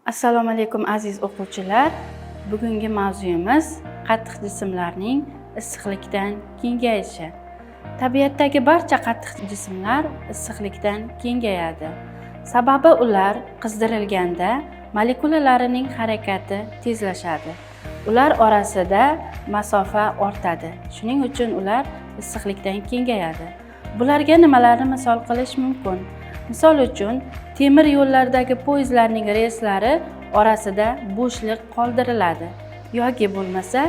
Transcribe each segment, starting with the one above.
Assalomu alaykum aziz o'quvchilar. Bugungi mavzuyimiz qattiq jismlarning issiqlikdan kengayishi. Tabiatdagi barcha qattiq jismlar issiqlikdan kengayadi. Sababi ular qizdirilganda molekulalarining harakati tezlashadi. Ular orasida masofa ortadi. Shuning uchun ular issiqlikdan kengayadi. Bularga nimalarni misol qilish mumkin? Misol uchun, temir yo'llardagi poyezdlarning relslari orasida bo'shliq qoldiriladi yoki bo'lmasa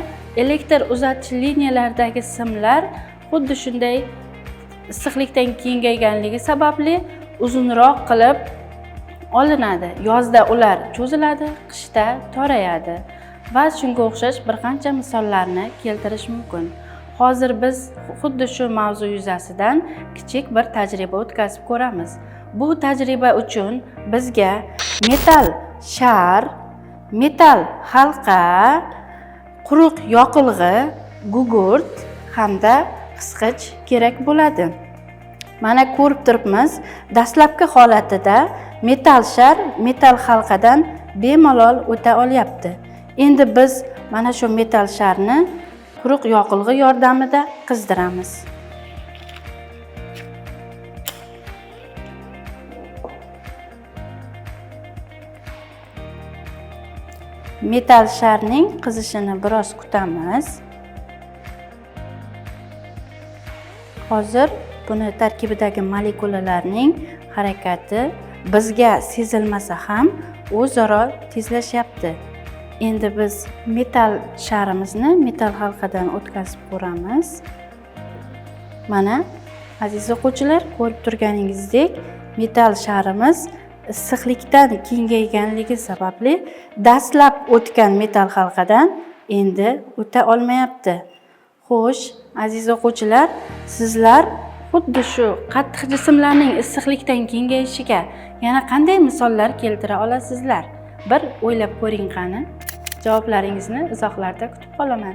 elektr uzatish liniyalaridagi simlar xuddi shunday issiqlikdan kengayganligi sababli uzunroq qilib olinadi. Yozda ular cho'ziladi, qishda torayadi va shunga o'xshash bir qancha misollarni keltirish mumkin. Hozir biz xuddi shu mavzu yuzasidan kichik bir tajriba o'tkazib ko'ramiz. Bu tajriba uchun bizga metal shar, metal halqa, quruq yoqilg'i, gugurt hamda qisqich kerak bo'ladi. Mana ko'rib turibmiz, dastlabki holatida metal shar metal halqadan bemalol o'ta olyapti. Endi biz mana shu metal sharni quruq yoqilg'i yordamida qizdiramiz. Metal sharning qizishini biroz kutamiz. Hozir buni tarkibidagi molekulalarning harakati bizga sezilmasa ham o'zaro tezlashyapti. Endi biz metal sharimizni metal halqadan o'tkazib ko'ramiz. Mana aziz o'quvchilar, ko'rib turganingizdek, metal sharimiz issiqlikdan kengayganligi sababli dastlab o'tgan metal halqadan endi o'ta olmayapti. Xo'sh, aziz o'quvchilar, sizlar xuddi shu qattiq jismlarning issiqlikdan kengayishiga yana qanday misollar keltira olasizlar? Bir o'ylab ko'ring qani. Javoblaringizni izohlarda kutib qolaman.